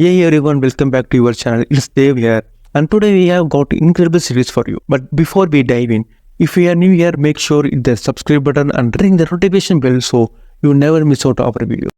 Hey everyone, welcome back to your channel. It's Dave here, and today we have got incredible series for you. But before we dive in, if you are new here, make sure hit the subscribe button and ring the notification bell so you never miss out our video.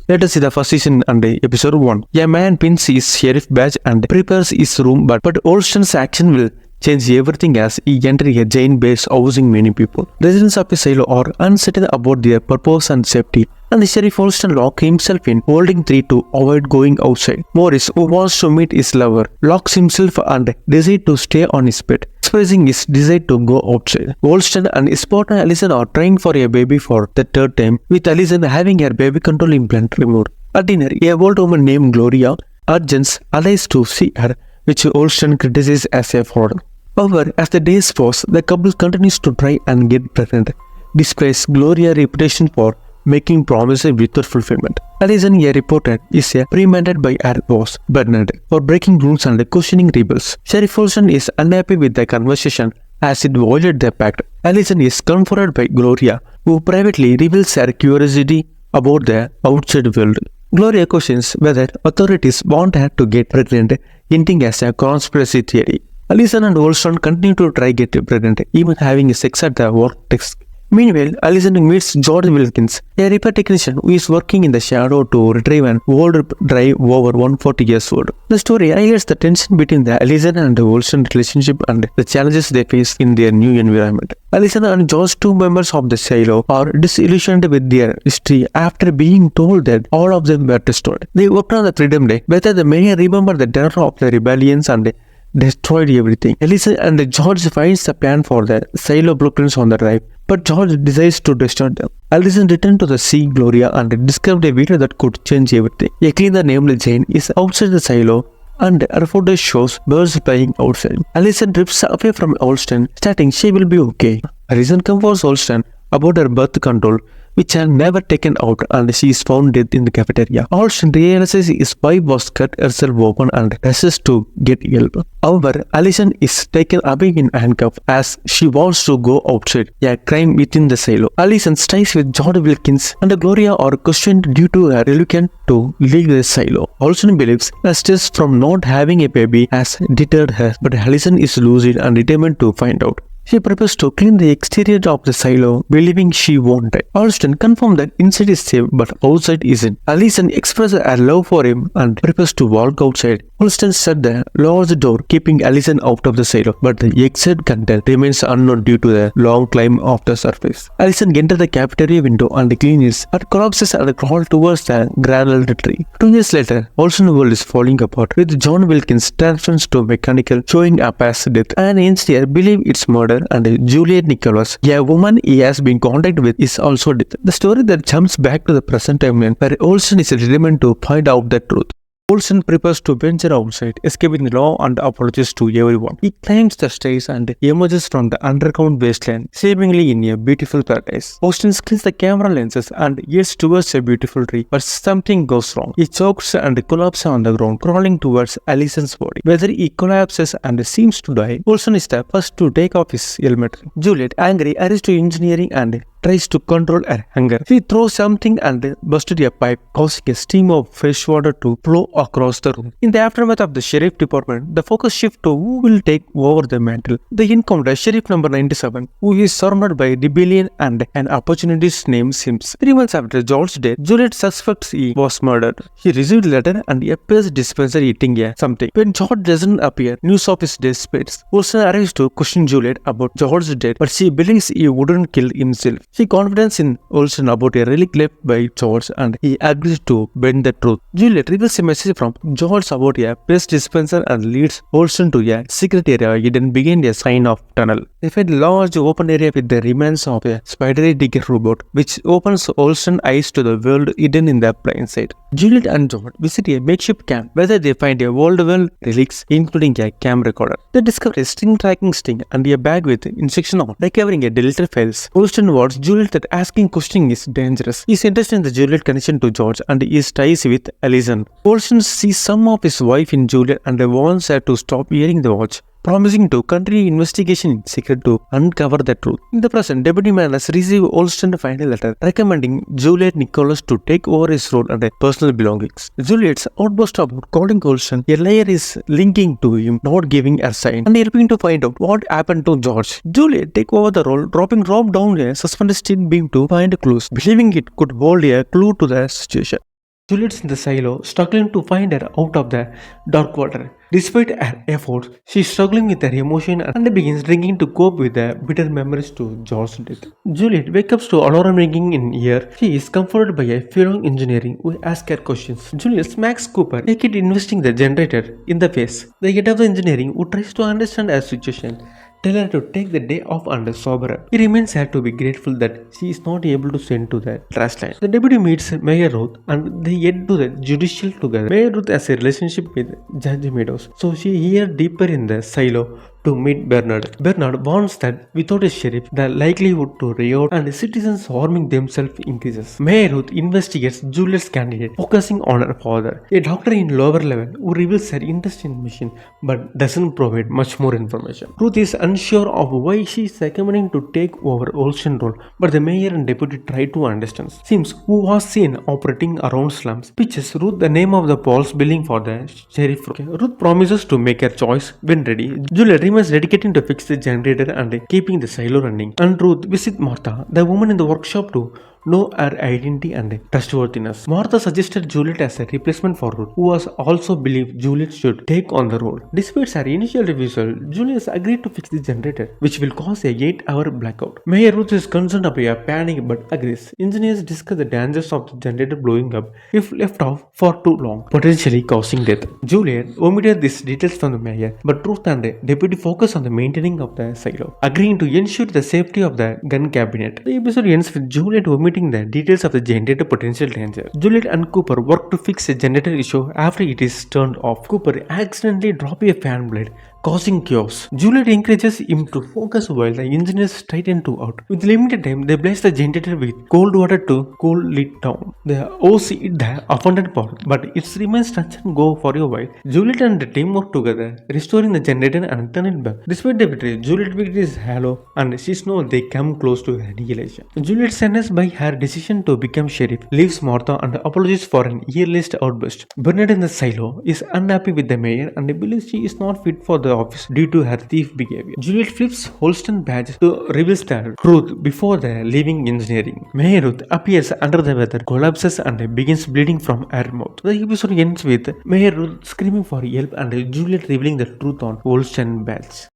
Let us see the first season and episode 1. A man pins his sheriff badge and prepares his room, but Olsen's action will change everything as he enters a giant base housing many people. Residents of the silo are uncertain about their purpose and safety, and the sheriff Olsen locks himself in, holding tree to avoid going outside. Morris, who wants to meet his lover, locks himself and decides to stay on his bed, expressing his desire to go outside. Olsen and his partner Allison are trying for a baby for the third time, with Allison having her baby control implant removed. At dinner, a old woman named Gloria urges Alice to see her, which Olsen criticizes as a fraud. However, as the days pass, the couple continues to try and get pregnant, despite Gloria's reputation for making promises without fulfillment. Allison, a reporter, is reprimanded by her boss, Bernard, for breaking rules and questioning rebels. Sheriff Olsen is unhappy with the conversation as it violated the pact. Allison is confronted by Gloria, who privately reveals her curiosity about the outside world. Gloria questions whether authorities want her to get pregnant, hinting as a conspiracy theory. Allison and Olsen continue to try get pregnant, even having sex at the work desk. Meanwhile, Allison meets George Wilkins, a repair technician who is working in the shadow to retrieve an old drive over 140 years old. The story highlights the tension between the Allison and Olsen relationship and the challenges they face in their new environment. Allison and George, two members of the silo, are disillusioned with their history after being told that all of them were destroyed. They worked on the Freedom Day, whether the many remember the terror of the rebellions and destroyed everything. Allison and George finds a plan for the silo blueprints on the drive, but George decides to destroy them. Allison returned to the sea Gloria and discovered a video that could change everything. A cleaner named Jane is outside the silo, and her photo shows birds flying outside. Allison drifts away from Olsen, stating she will be okay. Allison comforts Olsen about her birth control, which had never taken out, and she is found dead in the cafeteria. Olsen realizes his wife was cut herself open and rushes to get help. However, Allison is taken away in handcuffs as she wants to go outside, a crime within the silo. Allison stays with George Wilkins, and Gloria are questioned due to her reluctance to leave the silo. Olsen believes the stress from not having a baby has deterred her, but Allison is lucid and determined to find out. She prepares to clean the exterior of the silo, believing she won't die. Olsen confirms that inside is safe, but outside isn't. Allison expresses her love for him and prepares to walk outside. Olsen shut the large door, keeping Allison out of the silo, but the exit content remains unknown due to the long climb of the surface. Allison enters the cafeteria window and cleans it, collapses and crawls towards the granite tree. 2 years later, Olsen's world is falling apart, with John Wilkins transformed to mechanical, showing up as death. An engineer believes it's murder, and Juliet Nicholas, a woman he has been in contact with, is also dead. The story that jumps back to the present timeline, where Olsen is determined to find out the truth. Olsen prepares to venture outside, escaping the law and apologizes to everyone. He climbs the stairs and emerges from the underground wasteland, seemingly in a beautiful paradise. Olsen kills the camera lenses and heads towards a beautiful tree, but something goes wrong. He chokes and collapses on the ground, crawling towards Allison's body. Whether he collapses and seems to die, Olsen is the first to take off his helmet. Juliet, angry, hurries to engineering and tries to control her hunger. She throws something and busted a pipe, causing a stream of fresh water to flow across the room. In the aftermath of the sheriff department, the focus shifts to who will take over the mantle. They encounter Sheriff number 97, who is surrounded by rebellion and an opportunist named Sims. 3 months after George's death, Juliet suspects he was murdered. She received a letter and appears dispenser eating something. When George doesn't appear, news of his death spreads. Olsen arrives to question Juliet about George's death, but she believes he wouldn't kill himself. She confidence in Olsen about a relic left by George, and he agrees to bend the truth. Juliet reveals a message from George about a paste dispenser and leads Olsen to a secret area hidden behind a sign of tunnel. They find a large open area with the remains of a spidery digger robot, which opens Olsen's eyes to the world hidden in the plain sight. Juliet and George visit a makeshift camp where they find a old-world relics, including a cam recorder. They discover a string tracking sting and a bag with instructions on recovering a deleted files. Olsen warns Juliet that asking questioning is dangerous. He is interested in the Juliet connection to George and his ties with Allison. Olsen sees some of his wife in Juliet and warns her to stop wearing the watch, promising to continue investigation in secret to uncover the truth. In the present, Deputy Mayor has received Olston's final letter recommending Juliet Nicholas to take over his role and personal belongings. Juliet's outburst about calling Olston a liar is linking to him not giving a sign and helping to find out what happened to George. Juliet take over the role, dropping Rob down a suspended steel beam to find clues, believing it could hold a clue to the situation. Juliet's in the silo, struggling to find her out of the dark water. Despite her efforts, she is struggling with her emotion and begins drinking to cope with the bitter memories to George's death. Juliet wakes up to alarm ringing in ear. She is comforted by a fellow engineer who asks her questions. Juliet smacks Cooper, naked investing the generator, in the face. The head of the engineering who tries to understand her situation tell her to take the day off and sober up. He remains her to be grateful that she is not able to send to the trash line. The deputy meets Mayor Ruth and they head to the judicial together. Mayor Ruth has a relationship with Judge Meadows, so she hears deeper in the silo to meet Bernard. Bernard warns that without a sheriff, the likelihood to riot and citizens harming themselves increases. Mayor Ruth investigates Juliet's candidate, focusing on her father, a doctor in lower level who reveals her interest in machine but doesn't provide much more information. Ruth is unsure of why she is recommending to take over Olsen role, but the mayor and deputy try to understand. Sims, who was seen operating around slums, pitches Ruth the name of the false billing for the sheriff. Ruth promises to make her choice when ready. Juliet remains dedicated to fix the generator and keeping the silo running. And Ruth visits Martha, the woman in the workshop, to know her identity and trustworthiness. Martha suggested Juliet as a replacement for Ruth, who was also believed Juliet should take on the role. Despite her initial refusal, Juliet agreed to fix the generator, which will cause a 8-hour blackout. Mayor Ruth is concerned about a panic but agrees. Engineers discuss the dangers of the generator blowing up if left off for too long, potentially causing death. Juliet omitted these details from the mayor, but Ruth and the deputy focus on the maintaining of the silo, agreeing to ensure the safety of the gun cabinet. The episode ends with Juliet omitting the details of the generator potential danger. Juliet and Cooper work to fix the generator issue after it is turned off. Cooper accidentally drops a fan blade, causing chaos. Juliet encourages him to focus while the engineers straighten to out. With limited time, they blast the generator with cold water to cool it down. The OC hit the offended part, but it remains touch and go for a while. Juliet and the team work together, restoring the generator and turn it back. Despite the victory, Juliet's victory is hollow and she knows they come close to annihilation. Juliet, sadness by her decision to become sheriff, leaves Martha and apologizes for an earliest outburst. Bernard in the silo is unhappy with the mayor and believes she is not fit for the office due to her thief behavior. Juliet flips Holston badge to reveal the truth before the leaving engineering. Mayor Ruth appears under the weather, collapses and begins bleeding from her mouth. The episode ends with Mayor Ruth screaming for help and Juliet revealing the truth on Holston badge.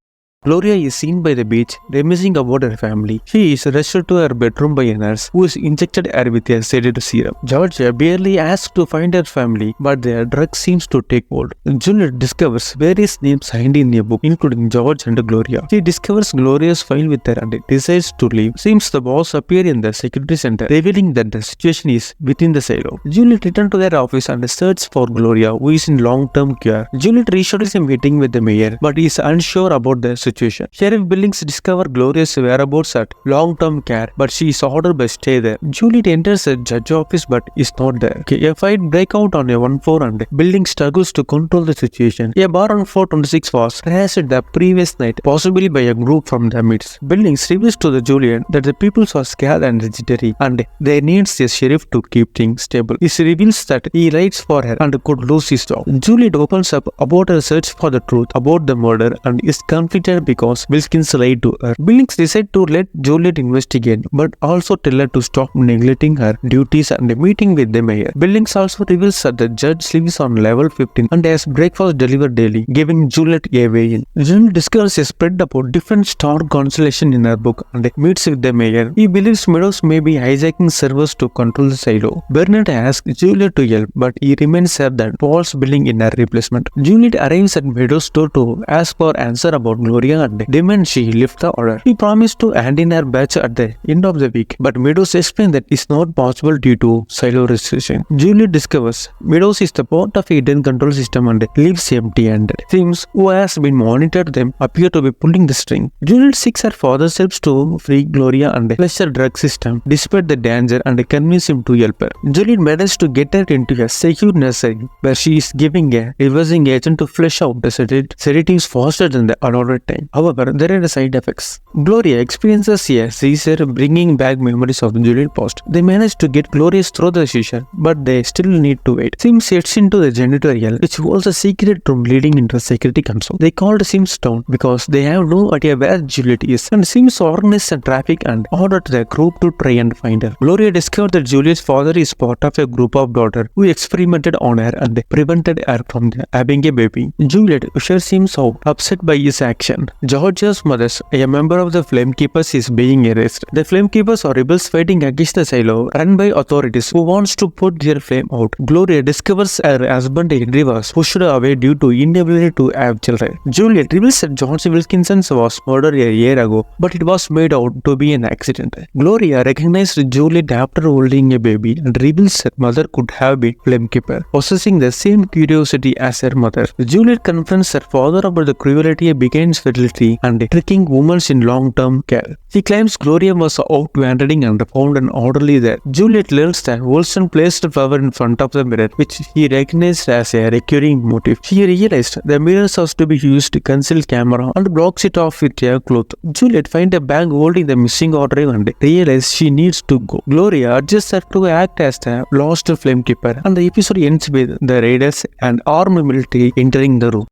Gloria is seen by the beach, reminiscing about her family. She is rushed to her bedroom by a nurse who is injected her with a sedative serum. Georgia barely asks to find her family, but their drug seems to take hold. Juliet discovers various names signed in a book, including George and Gloria. She discovers Gloria's file with her and decides to leave. Seems the boss appear in the security center, revealing that the situation is within the silo. Juliet returns to their office and searches for Gloria, who is in long-term care. Juliet reschedules a meeting with the mayor, but is unsure about the situation. Sheriff Billings discovers Gloria's whereabouts at long-term care, but she is ordered to stay there. Juliet enters the judge's office but is not there. A fight breaks out on a 1 floor and Billings struggles to control the situation. A bar on floor 26 was trashed the previous night, possibly by a group from the midst. Billings reveals to the Juliet that the people are scared and jittery and they need a sheriff to keep things stable. He reveals that he writes for her and could lose his job. Juliet opens up about her search for the truth about the murder and is conflicted because Wilkins lied to her. Billings decides to let Juliet investigate, but also tell her to stop neglecting her duties and meeting with the mayor. Billings also reveals that the judge lives on level 15 and has breakfast delivered daily, giving Juliet a way in. Juliet discovers a spread about different star constellation in her book and meets with the mayor. He believes Meadows may be hijacking servers to control the silo. Bernard asks Juliet to help, but he remains her that false billing in her replacement. Juliet arrives at Meadows' door to ask for answer about Gloria Gloria and demand she lift the order. He promised to hand in her badge at the end of the week, but Meadows explained that it's not possible due to silo restriction. Juliet discovers Meadows is the part of a hidden control system and leaves empty-handed. Sims, who has been monitored them, appear to be pulling the string. Juliet seeks her father's help to free Gloria and flush her drug system despite the danger and convince him to help her. Juliet manages to get her into a secure nursery where she is giving a reversing agent to flush out the sedatives faster than the allotted time. However, there are side effects. Gloria experiences a seizure, bringing back memories of Juliet's past. They manage to get Gloria through the seizure, but they still need to wait. Sims heads into the janitorial, which holds a secret room leading into a security console. They called Sims town because they have no idea where Juliet is, and Sims organized traffic and ordered the group to try and find her. Gloria discovered that Juliet's father is part of a group of daughters who experimented on her and prevented her from having a baby. Juliet ushers him out, upset by his action. Georgia's mother, a member of the Flamekeepers, is being arrested. The Flamekeepers are rebels fighting against the silo run by authorities who wants to put their flame out. Gloria discovers her husband Henry was pushed away due to inability to have children. Juliet reveals that George Wilkinson was murdered a year ago, but it was made out to be an accident. Gloria recognized Juliet after holding a baby and reveals her mother could have been Flamekeeper, possessing the same curiosity as her mother. Juliet confronts her father about the cruelty behind fertility and tricking women in long-term care. She claims Gloria was out wandering and found an orderly there. Juliet learns that Wolston placed a flower in front of the mirror, which he recognized as a recurring motif. She realized the mirror has to be used to conceal camera and blocks it off with a cloth. Juliet finds a bag holding the missing order and realizes she needs to go. Gloria adjusts her to act as the lost Flamekeeper, and the episode ends with the raiders and armed military entering the room.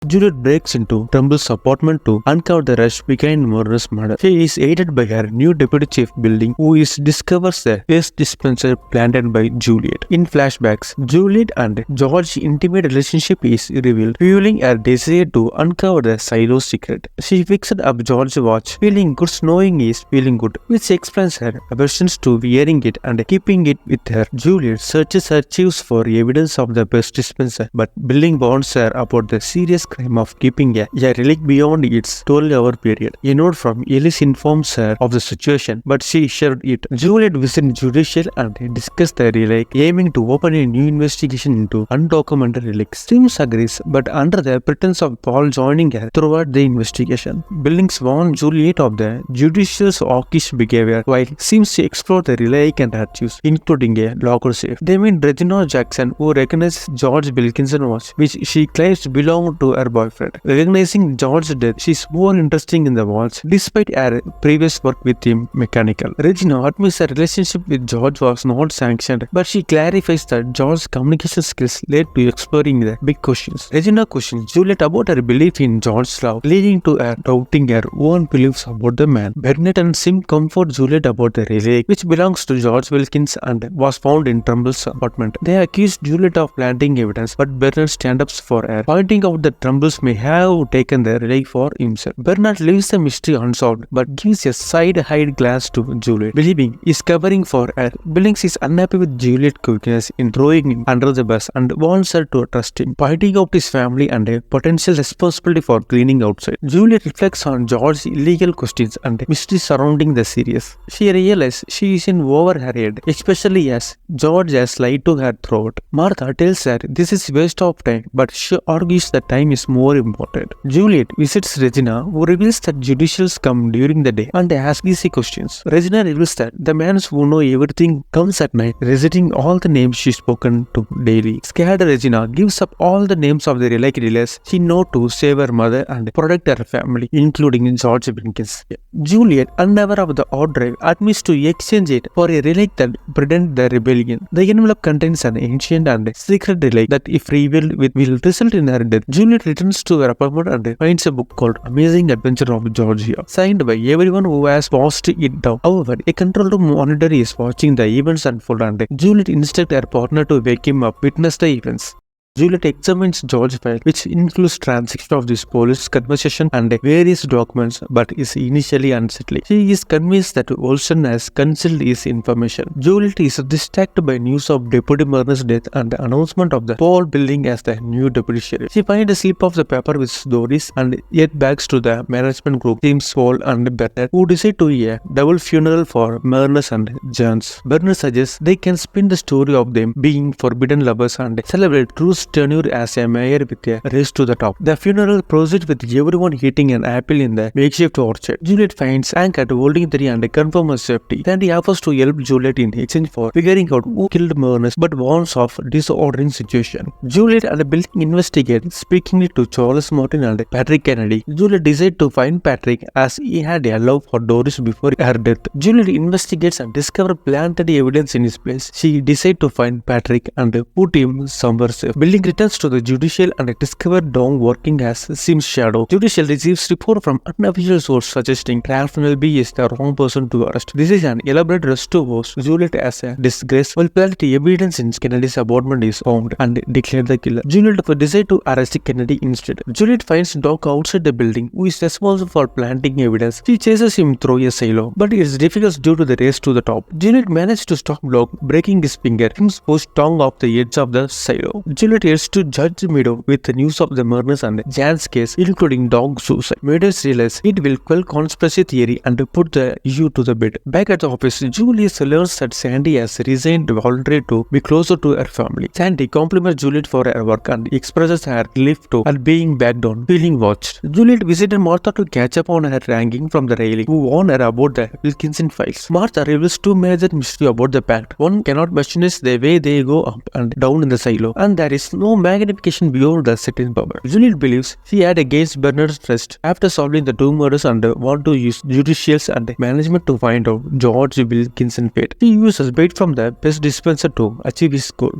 Juliet breaks into Trumble's apartment to uncover the rush behind murderous murder. She is aided by her new deputy chief building, who discovers the waste dispenser planted by Juliet. In flashbacks, Juliet and George's intimate relationship is revealed, fueling her desire to uncover the silo's secret. She fixed up George's watch, feeling good knowing he is feeling good, which explains her aversions to wearing it and keeping it with her. Juliet searches her chiefs for evidence of the waste dispenser, but Billing warns her about the serious crime of keeping a relic beyond its 12-hour period. A note from Ellis informs her of the situation, but she shared it. Juliet visits Judicial and discusses the relic, aiming to open a new investigation into undocumented relics. Sims agrees, but under the pretense of Paul joining her throughout the investigation. Billings warns Juliet of the Judicial's hawkish behavior, while Sims explores the relic and archives, including a locker safe. They meet Regina Jackson, who recognizes George Wilkinson watch, which she claims belonged to her boyfriend. Recognizing George's death, she is more interested in the watch, despite her previous work with him mechanical. Regina admits her relationship with George was not sanctioned, but she clarifies that George's communication skills led to exploring the big questions. Regina questions Juliet about her belief in George's love, leading to her doubting her own beliefs about the man. Bernard and Sim comfort Juliet about the relic, which belongs to George Wilkins and was found in Trumble's apartment. They accuse Juliet of planting evidence, but Bernard stands up for her, pointing out that Trumbull's may have taken the relic for himself. Bernard leaves the mystery unsolved, but gives a side-eyed glance to Juliet, believing he's covering for her. Billings is unhappy with Juliet's quickness in throwing him under the bus and wants her to trust him, pointing out his family and a potential responsibility for cleaning outside. Juliet reflects on George's illegal questions and mystery surrounding the series. She realizes she is in over her head, especially as George has lied to her throughout. Martha tells her this is waste of time, but she argues that time is more important. Juliet visits Regina, who reveals that judicials come during the day and ask easy questions. Regina reveals that the man who know everything comes at night, reciting all the names she's spoken to daily. Scared Regina gives up all the names of the relic dealers she knows to save her mother and protect her family, including George Wilkins. Juliet, unaware of the odd drive, admits to exchange it for a relic that prevented the rebellion. The envelope contains an ancient and secret relic that, if revealed, will result in her death. Juliet returns to her apartment and finds a book called Amazing Adventure of Georgia, signed by everyone who has passed it down. However, a control room monitor is watching the events unfold and Juliet instructs her partner to wake him up, witness the events. Juliet examines George's file, which includes transcripts of this police conversation and various documents, but is initially unsettling. She is convinced that Olsen has concealed his information. Juliet is distracted by news of Deputy Murner's death and the announcement of the Paul building as the new deputy sheriff. She finds a slip of the paper with stories and yet backs to the management group, James, Paul, and Bernard, who decide to a double funeral for Murners and Jones. Bernard suggests they can spin the story of them being forbidden lovers and celebrate Truth's tenure as a mayor with a race to the top. The funeral proceeds with everyone eating an apple in the makeshift orchard. Juliet finds Hank at holding 3 and confirms her safety. Sandy offers to help Juliet in exchange for figuring out who killed Murners but warns of disordering situation. Juliet and Bill investigate, speaking to Charles Martin and Patrick Kennedy. Juliet decides to find Patrick as he had a love for Doris before her death. Juliet investigates and discovers planted evidence in his place. She decides to find Patrick and put him somewhere safe. Building returns to the judicial and discovers Dong working as Sim's shadow. Judicial receives report from unofficial source suggesting Ralph Nelby is the wrong person to arrest. This is an elaborate ruse to host Juliet as a disgrace, while plenty evidence in Kennedy's apartment is found and declared the killer. Juliet decides to arrest Kennedy instead. Juliet finds Doc outside the building, who is responsible for planting evidence. She chases him through a silo, but it is difficult due to the race to the top. Juliet manages to stop Doc, breaking his finger. Him push Dong off the edge of the silo. Juliet heads to Judge Meadow with the news of the murders and Jan's case, including Dog's suicide. Meadows realizes it will quell conspiracy theory and put the issue to the bed. Back at the office, Julius learns that Sandy has resigned voluntarily to be closer to her family. Sandy compliments Juliet for her work and expresses her relief to her being backed on, feeling watched. Juliet visited Martha to catch up on her ranking from the railing, who warned her about the Wilkinson files. Martha reveals two major mysteries about the pact. One cannot mention is the way they go up and down in the silo, and there is no magnification beyond the setting power. Juliet believes she had against Bernard's trust after solving the two murders and want to use judicials and management to find out George Wilkinson fate. She uses bait from the pest dispenser to achieve his goal.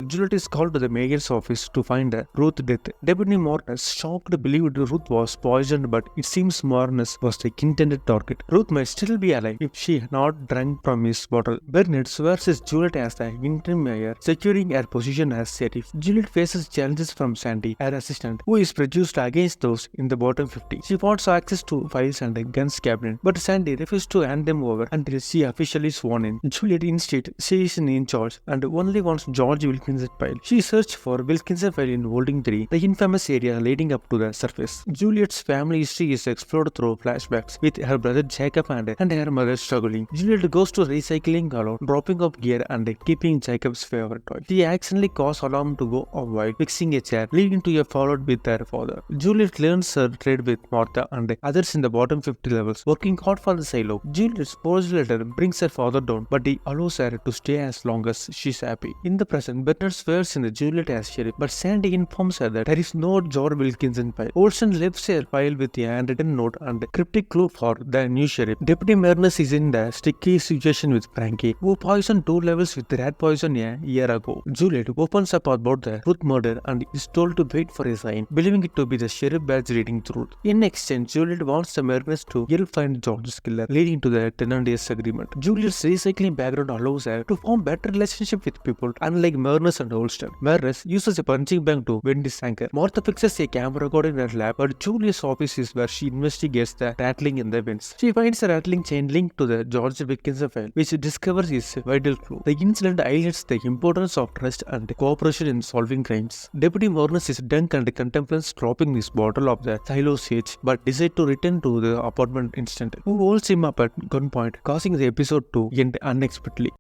Juliet is called to the mayor's office to find Ruth's death. Deputy Morris, shocked, believed Ruth was poisoned, but it seems Morris was the intended target. Ruth might still be alive if she had not drank from his bottle. Bernard swears Juliet as the interim mayor, securing her position as sheriff. Juliet faces challenges from Sandy, her assistant, who is prejudiced against those in the bottom 50. She wants access to files and a guns cabinet, but Sandy refuses to hand them over until she officially sworn in. Juliet instead says in charge and only wants George Wilkinson file. She searched for Wilkinson file in Holding 3, the infamous area leading up to the surface. Juliet's family history is explored through flashbacks, with her brother Jacob and her mother struggling. Juliet goes to recycling alone, dropping off gear and keeping Jacob's favorite toy. She accidentally causes alarm to go off while fixing a chair, leading to a fallout with her father. Juliet learns her trade with Martha and others in the bottom 50 levels, working hard for the silo. Juliet's post letter brings her father down, but he allows her to stay as long as she's happy. In the present, Bernard swears in the Juliet as sheriff, but Sandy informs her that there is no George Wilkinson file. Olsen leaves her file with a handwritten note and a cryptic clue for the new sheriff. Deputy Murners is in the sticky situation with Frankie, who poisoned 2 levels with rat poison a year ago. Juliet opens up about the Ruth murder and is told to wait for a sign, believing it to be the sheriff badge reading truth. In exchange, Juliet wants the Murners to help find George's killer, leading to the tenant-days agreement. Juliet's recycling background allows her to form better relationship with people, unlike Murners and Olsen. Murners uses a punching bag to bend his anchor. Martha fixes a camera cord in her lab, but Julia's office is where she investigates the rattling in the vents. She finds a rattling chain linked to the George Wilkinson file, which discovers his vital clue. The incident highlights the importance of trust and cooperation in solving crimes. Deputy Murners is drunk and contemplates dropping his bottle of the silo sage, but decides to return to the apartment instantly, who holds him up at gunpoint, causing the episode to end unexpectedly.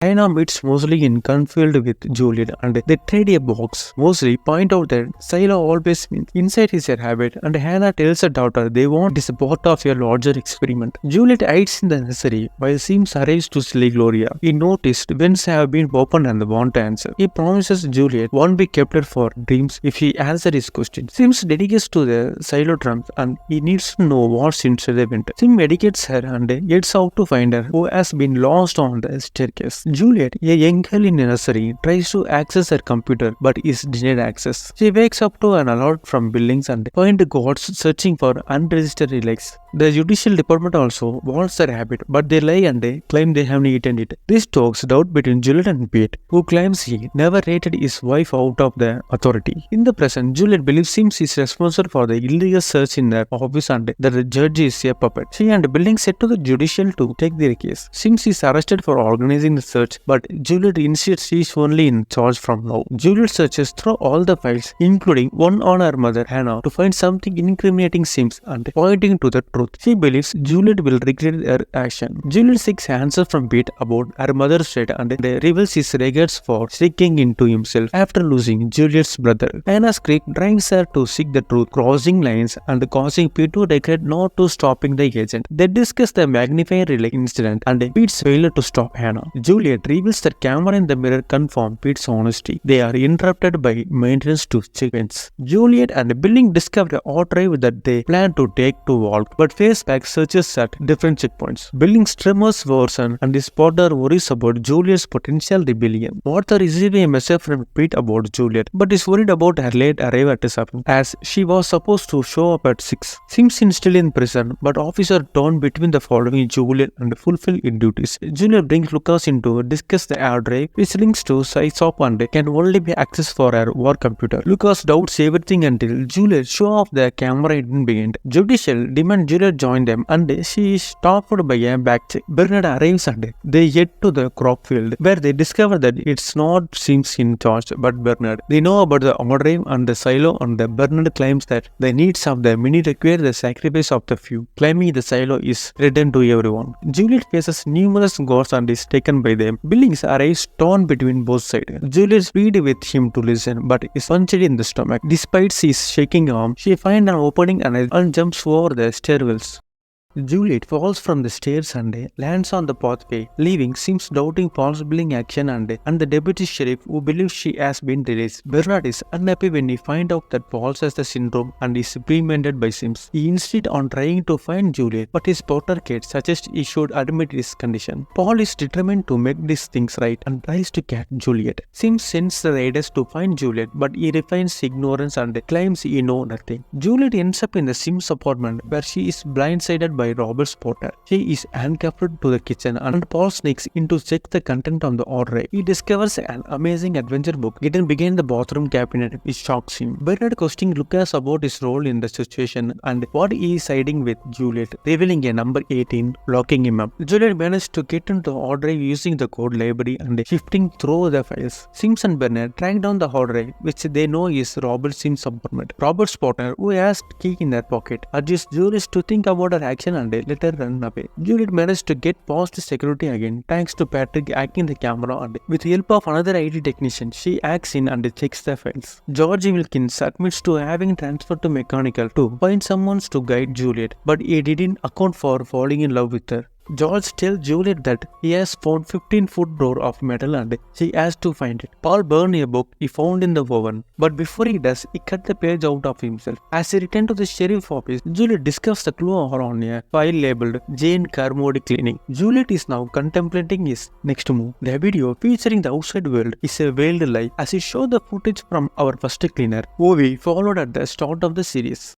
Diana meets Mosley in Confield with Juliet and they trade a box. Mosley points out that silo always means inside is her habit, and Hannah tells her daughter they want this part of a larger experiment. Juliet hides in the nursery while Sims arrives to slay Gloria. He noticed vents have been opened and want to answer. He promises Juliet won't be kept her for dreams if she answers his question. Sims dedicates to the silo drums and he needs to know what's inside the vent. Sim educates her and heads out to find her, who has been lost on the staircase. Juliet, a young girl in a nursery, tries to access her computer but is denied access. She wakes up to an alert from buildings and finds guards searching for unregistered relics. The judicial department also wants their habit, but they lie and they claim they haven't eaten it. This stokes doubt between Juliet and Pete, who claims he never rated his wife out of the authority. In the present, Juliet believes Sims is responsible for the illegal search in their office and that the judge is a puppet. She and Building set to the judicial to take their case. Sims is arrested for organizing the search, but Juliet insists she is only in charge from now. Juliet searches through all the files, including one on her mother Hannah, to find something incriminating Sims and pointing to the truth. She believes Juliet will regret her action. Juliet seeks answers from Pete about her mother's fate and reveals his regrets for sneaking into himself after losing Juliet's brother. Hannah's Creek drives her to seek the truth, crossing lines and causing Pete to regret not to stopping the agent. They discuss the magnifying relay incident and Pete's failure to stop Hannah. Juliet reveals that camera in the mirror confirm Pete's honesty. They are interrupted by maintenance to sequence. Juliet and Billing discover a hot drive that they plan to take to Walt, but face back searches at different checkpoints. Billing's tremors worsen and his spotter worries about Juliet's potential rebellion. Martha receives a message from Pete about Juliet, but is worried about her late arrival at 7, as she was supposed to show up at 6. Sims is still in prison, but officer torn between the following Juliet and fulfill its duties. Juliet brings Lucas in to discuss the hard drive, which links to Sysop and can only be accessed for her work computer. Lucas doubts everything until Juliet show off the camera hidden behind. Judicial demand Juliet join them and she is stopped by a back check. Bernard arrives and they head to the crop field where they discover that it's not Sims in charge but Bernard. They know about the hard drive and the silo and Bernard claims that the needs of the many require the sacrifice of the few, claiming the silo is written to everyone. Juliet faces numerous guards and is taken by them. Billings arrives torn between both sides. Juliet pleads with him to listen but is punched in the stomach. Despite his shaking arm, she finds an opening and jumps over the stairwells. Juliet falls from the stairs and lands on the pathway, leaving Sims doubting Paul's billing action and the deputy sheriff who believes she has been released. Bernard is unhappy when he finds out that Paul has the syndrome and is reprimanded by Sims. He insists on trying to find Juliet, but his spotter Kate suggests he should admit his condition. Paul is determined to make these things right and tries to catch Juliet. Sims sends the raiders to find Juliet, but he refines ignorance and claims he knows nothing. Juliet ends up in the Sims apartment where she is blindsided by Robert Spotter. She is handcuffed to the kitchen and Paul sneaks in to check the content on the order. He discovers an amazing adventure book hidden behind the bathroom cabinet, which shocks him. Bernard questions Lucas about his role in the situation and what he is siding with Juliet, revealing a number 18, locking him up. Juliet manages to get into the hard drive using the code library and shifting through the files. Sims and Bernard track down the hard drive, which they know is Robert Sims' apartment. Robert Spotter, who has key in their pocket, urges Juliet to think about her action and let her run away. Juliet manages to get past security again thanks to Patrick hacking the camera and with the help of another IT technician, she hacks in and checks the files. George Wilkins admits to having transferred to mechanical to find someone to guide Juliet, but he didn't account for falling in love with her. George tells Juliet that he has found 15-foot door of metal and she has to find it. Paul burns a book he found in the oven, but before he does, he cut the page out of himself. As he returns to the sheriff's office, Juliet discovers the clue on a file labeled Jane Carmody Cleaning. Juliet is now contemplating his next move. The video featuring the outside world is a veiled lie as he shows the footage from our first cleaner, who we followed at the start of the series.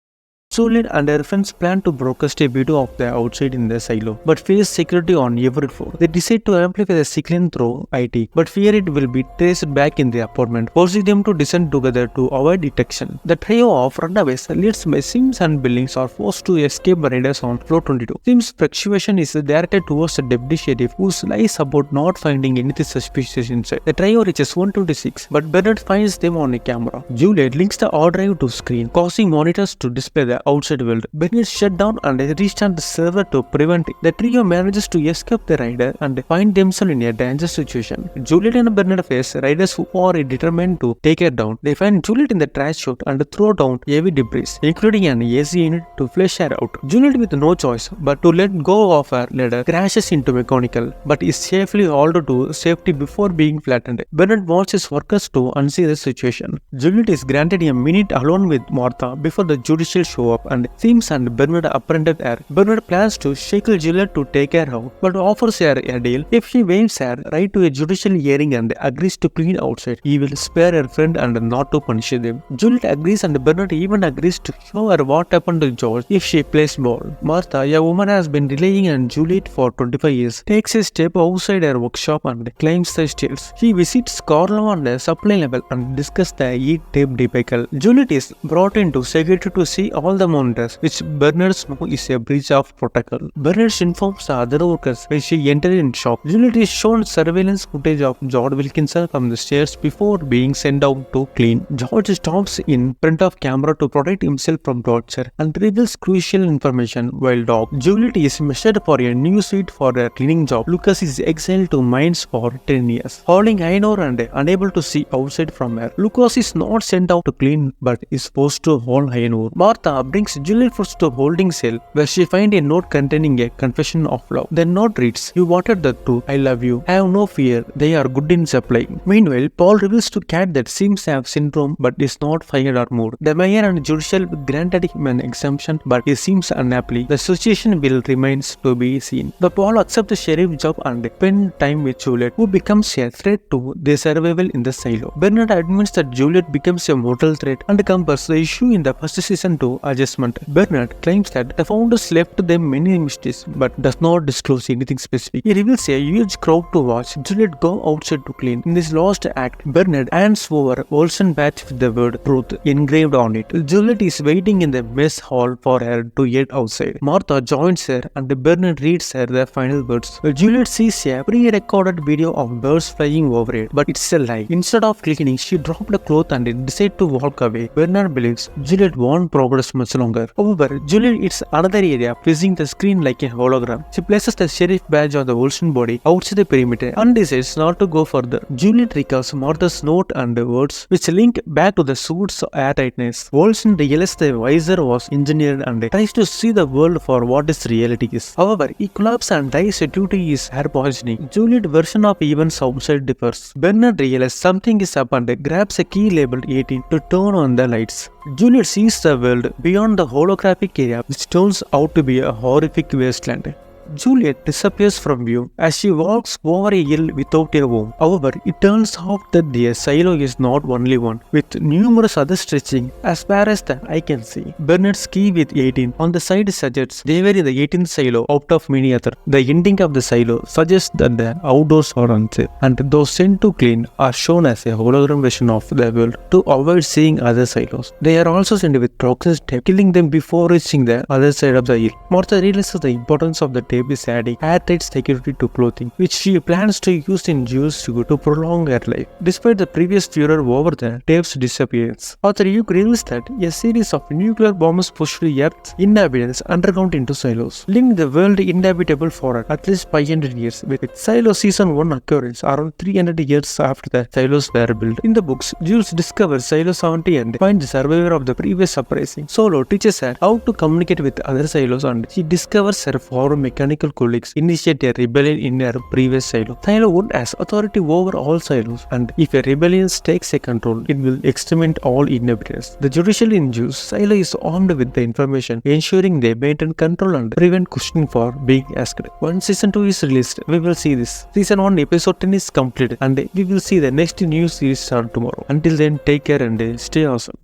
Juliet and her friends plan to broadcast a video of the outside in the silo, but face security on every floor. They decide to amplify the signal through IT, but fear it will be traced back in the apartment, forcing them to descend together to avoid detection. The trio of runaways, led by Sims and Billings, are forced to escape by raiders on floor 22. Sims' persuasion is directed towards the deputy sheriff, who lies about not finding anything suspicious inside. The trio reaches 126, but Bernard finds them on a camera. Juliet links the hard drive to screen, causing monitors to display the outside world. Bernard shut down and restart the server to prevent it. The trio manages to escape the raider and find themselves in a dangerous situation. Juliet and Bernard face raiders who are determined to take her down. They find Juliet in the trash chute and throw down heavy debris, including an AC unit, to flush her out. Juliet, with no choice but to let go of her ladder, crashes into mechanical, but is safely hauled to safety before being flattened. Bernard wants his workers to unsee the situation. Juliet is granted a minute alone with Martha before the judicial show up and Sims and Bernard apprehended her. Bernard plans to shackle Juliet to take her out, but offers her a deal. If she waives her right to a judicial hearing and agrees to clean outside, he will spare her friend and not to punish them. Juliet agrees and Bernard even agrees to show her what happened to George if she plays ball. Martha, a woman has been relying on Juliet for 25 years, takes a step outside her workshop and claims the steals. She visits Carlo on the supply level and discusses the E-tape debacle. Juliet is brought into security to see all the monitors, which Bernard knows is a breach of protocol. Bernard informs the other workers when she enters in shock. Juliet is shown surveillance footage of George Wilkinson from the stairs before being sent out to clean. George stops in front of camera to protect himself from torture and reveals crucial information while dog. Juliet is measured for a new suit for her cleaning job. Lucas is exiled to mines for 10 years, hauling iron ore and unable to see outside from her. Lucas is not sent out to clean but is forced to haul iron ore. Martha brings Juliet first to holding cell where she finds a note containing a confession of love. The note reads, "You wanted the truth. I love you. Have no fear. They are good in supplying." Meanwhile, Paul reveals to Kat that Sims have syndrome but is not fired or moved. The mayor and judicial granted him an exemption but he seems unhappy. The situation will remains to be seen. The Paul accepts the sheriff job and spend time with Juliet, who becomes a threat to their survival in the silo. Bernard admits that Juliet becomes a mortal threat and compares the issue in the first season to adjustment. Bernard claims that the founders left them many mistakes but does not disclose anything specific. He reveals a huge crowd to watch Juliet go outside to clean. In this last act, Bernard hands over Olsen badge with the word truth engraved on it. Juliet is waiting in the mess hall for her to get outside. Martha joins her and Bernard reads her the final words. Juliet sees a pre-recorded video of birds flying over it, but it's a lie. Instead of cleaning, she dropped the cloth and decides to walk away. Bernard believes Juliet won't progress much longer. However, Juliet is another area, freezing the screen like a hologram. She places the sheriff badge on the Olsen body outside the perimeter and decides not to go further. Juliet recalls Martha's note and words, which link back to the suit's airtightness. Olsen realizes the visor was engineered and tries to see the world for what its reality is. However, he collapses and dies due to his hair poisoning. Juliet's version of events outside differs. Bernard realizes something is up and grabs a key labeled 18 to turn on the lights. Juliet sees the world beyond the holographic area, which turns out to be a horrific wasteland. Juliet disappears from view as she walks over a hill without a home. However, it turns out that their silo is not only one, with numerous others stretching as far as the eye can see. Bernard's key with 18 on the side suggests they were in the 18th silo out of many other. The ending of the silo suggests that the outdoors are unsafe, and those sent to clean are shown as a hologram version of the world to avoid seeing other silos. They are also sent with toxins tape, killing them before reaching the other side of the hill. Martha realizes the importance of the tape is adding airtight security to clothing, which she plans to use in Jews to prolong her life. Despite the previous furor over the tape's disappearance, Author Hugh reveals that a series of nuclear bombs pushed Earth's inhabitants underground into silos, leaving the world inhabitable for at least 500 years, with Silo Season 1 occurrence around 300 years after the silos were built. In the books, Jules discovers Silo 70 and finds the survivor of the previous uprising. Solo teaches her how to communicate with other silos and she discovers her four mechanical colleagues initiate a rebellion in her previous silo. Silo 1 has authority over all silos, and if a rebellion takes a control, it will exterminate all inhabitants. The judicially in Jews, Silo is armed with the information, ensuring they maintain control and prevent questioning for being asked. Once Season 2 is released, we will see this. Season 1 Episode 10 is completed, and we will see the next new series start tomorrow. Until then, take care and stay awesome.